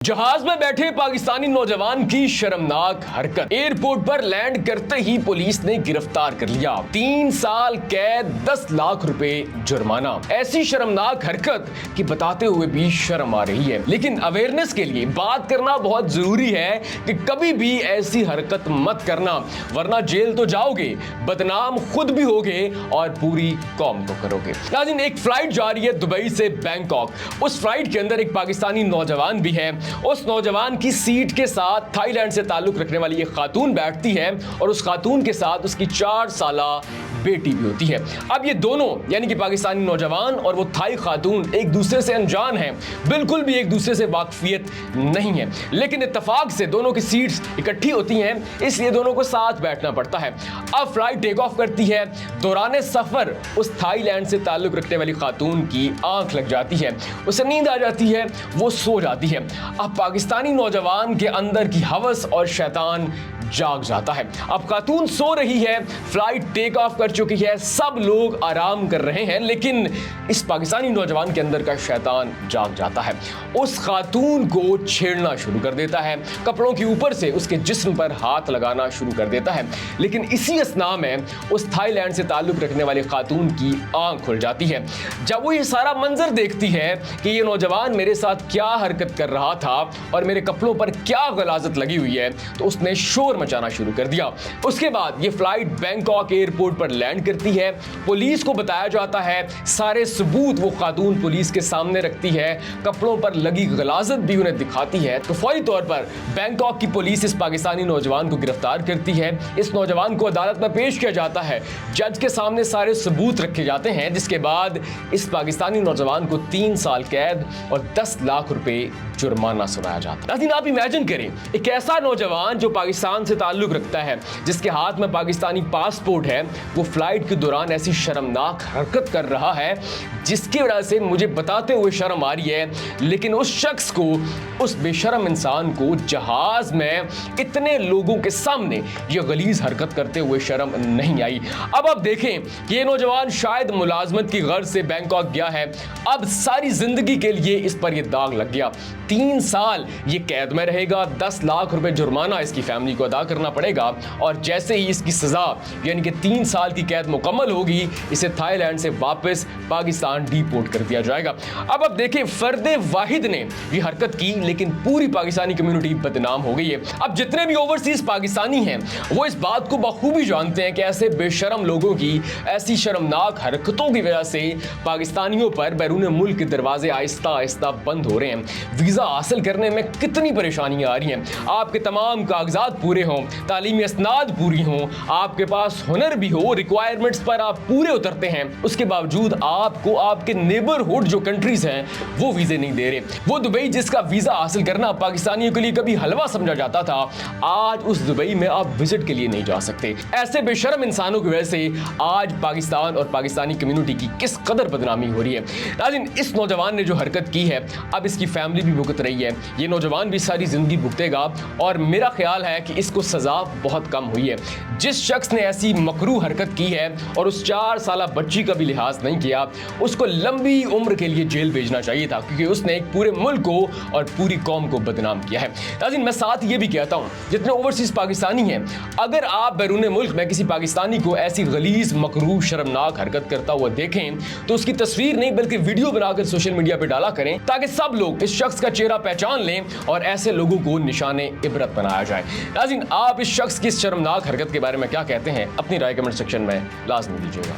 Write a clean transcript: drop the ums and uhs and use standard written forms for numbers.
जहाज में बैठे पाकिस्तानी नौजवान की शर्मनाक हरकत। एयरपोर्ट पर लैंड करते ही पुलिस ने गिरफ्तार कर लिया। 3 साल कैद, 10 लाख रुपए जुर्माना। ऐसी शर्मनाक हरकत कि बताते हुए भी शर्म आ रही है। लेकिन अवेयरनेस के लिए बात करना बहुत जरूरी है कि कभी भी ऐसी हरकत मत करना, वरना जेल तो जाओगे, बदनाम खुद भी होगे और पूरी कौम को करोगे। नाज़रीन, एक फ्लाइट जा रही है दुबई से बैंकॉक। उस फ्लाइट के अंदर एक पाकिस्तानी नौजवान भी है। उस नौजवान की सीट के साथ थाईलैंड से ताल्लुक रखने वाली एक खातून बैठती है और उस खातून के साथ उसकी 4 साला बेटी भी होती है। अब ये दोनों यानी कि पाकिस्तानी नौजवान और वो थाई खातून एक दूसरे से अनजान हैं, बिल्कुल भी एक दूसरे से वाकफियत नहीं है, लेकिन इत्तेफाक से दोनों की सीट्स इकट्ठी होती हैं, इसलिए दोनों को साथ बैठना पड़ता है। अब फ्लाइट टेक ऑफ करती है। दौरान सफर उस थाईलैंड से ताल्लुक रखने वाली खातून की आंख लग जाती है, उसे नींद आ जाती है, वो सो जाती है। अब पाकिस्तानी नौजवान के अंदर की हवस और शैतान जाग जाता है। अब खातून सो रही है, फ्लाइट टेक ऑफ कर चुकी है, सब लोग आराम कर रहे हैं, लेकिन इस पाकिस्तानी नौजवान के अंदर का शैतान जाग जाता है। उस खातून को छेड़ना शुरू कर देता है, कपड़ों के ऊपर से उसके जिस्म पर हाथ लगाना शुरू कर देता है। लेकिन इसी असना में उस थाईलैंड से ताल्लुक रखने वाली खातून की आंख खुल जाती है। जब वो ये सारा मंजर देखती है कि ये नौजवान मेरे साथ क्या हरकत कर रहा था और मेरे कपड़ों पर क्या गलाजत लगी हुई है, तो उसने शोर मचाना शुरू कर दिया। उसके बाद ये फ्लाइट बैंकॉक एयरपोर्ट पर लैंड करती है। पुलिस को बताया जाता है, सारे सबूत वो खातून पुलिस के सामने रखती है, कपड़ों पर लगी गलाजत भी उन्हें दिखाती है। तो फौरी तौर पर बैंकॉक की पुलिस इस पाकिस्तानी नौजवान को गिरफ्तार करती है। इस नौजवान को अदालत में पेश किया जाता है, जज के सामने सारे सबूत रखे जाते हैं, जिसके बाद इस पाकिस्तानी नौजवान को 3 साल कैद और 10 लाख रुपए जुर्माना सुनाया जाता है। नाज़रीन, आप इमेजिन करें, एक ऐसा नौजवान जो पाकिस्तान से ताल्लुक रखता है, जिसके हाथ में पाकिस्तानी पासपोर्ट है, वो फ्लाइट के दौरान ऐसी शर्मनाक हरकत कर रहा है जिसकी वजह से मुझे बताते हुए शर्म आ रही है। लेकिन उस शख्स को, उस बेशरम इंसान को जहाज में इतने लोगों के सामने ये गलीज हरकत करते हुए शर्म नहीं आई। अब आप देखें कि ये नौजवान शायद मुलाजमत की गर्ज से बैंकॉक गया है, अब सारी जिंदगी के लिए इस पर ये दाग लग गया। 3 साल ये कैद में रहेगा, 10 लाख रुपए जुर्माना इसकी फैमिली को अदा करना पड़ेगा, और जैसे ही इसकी सजा यानी कि 3 साल की कैद मुकम्मल होगी, इसे थाईलैंड से वापस पाकिस्तान डिपोर्ट कर दिया जाएगा। अब आप देखें, फर्दे वाहिद ने ये हरकत की, लेकिन पूरी पाकिस्तानी कम्युनिटी बदनाम हो गई है। अब जितने भी ओवरसीज पाकिस्तानी हैं, वो इस बात को बखूबी जानते हैं कि ऐसे बेशरम लोगों की ऐसी शर्मनाक हरकतों की वजह से पाकिस्तानियों पर बैरून मुल्क के दरवाजे आहिस्ता आहिस्ता बंद हो रहे हैं। वीजा हासिल करने में कितनी परेशानियां आ रही हैं। आपके तमाम कागजात पूरे हों, तालीमी असनाद पूरी हों, आपके पास हुनर भी हो, रिक्वायरमेंट्स पर आप पूरे उतरते हैं, उसके बावजूद आपको आपके नेबरहुड जो कंट्रीज हैं वो वीजे नहीं दे रहे। वो दुबई जिसका वीजा हासिल करना पाकिस्तानियों के लिए कभी हलवा समझा जाता था, आज उस दुबई में आप विजिट के लिए नहीं जा सकते। ऐसे बेशरम इंसानों की वजह से आज पाकिस्तान और पाकिस्तानी कम्युनिटी की किस कदर बदनामी हो रही है। नाज़रीन, इस नौजवान ने जो हरकत की है, अब इसकी फैमिली भी भुगत रही है, ये नौजवान भी सारी जिंदगी भुगतेगा, और मेरा ख्याल है कि इसको सजा बहुत कम हुई है। जिस शख्स ने ऐसी मकरू हरकत की है और उस 4 साला बच्ची का भी लिहाज नहीं किया, उसको लंबी उम्र के लिए जेल भेजना चाहिए था, क्योंकि उसने एक पूरे मुल्क को और पूरी कौम को बदनाम किया है। नाज़रीन, मैं साथ ये भी कहता हूँ, जितने ओवरसीज पाकिस्तानी हैं, अगर आप बैरून मुल्क में किसी पाकिस्तानी को ऐसी गलीज, मकरू, शर्मनाक हरकत करता हुआ देखें, तो उसकी तस्वीर नहीं बल्कि वीडियो बनाकर सोशल मीडिया पर डाला करें, ताकि सब लोग इस शख्स का चेहरा पहचान लें और ऐसे लोगों को निशाने इबरत बनाया जाए। नाज़रीन, आप इस शख्स की इस शर्मनाक हरकत के बारे में क्या कहते हैं? अपनी राय कमेंट सेक्शन में लाजमी दीजिएगा।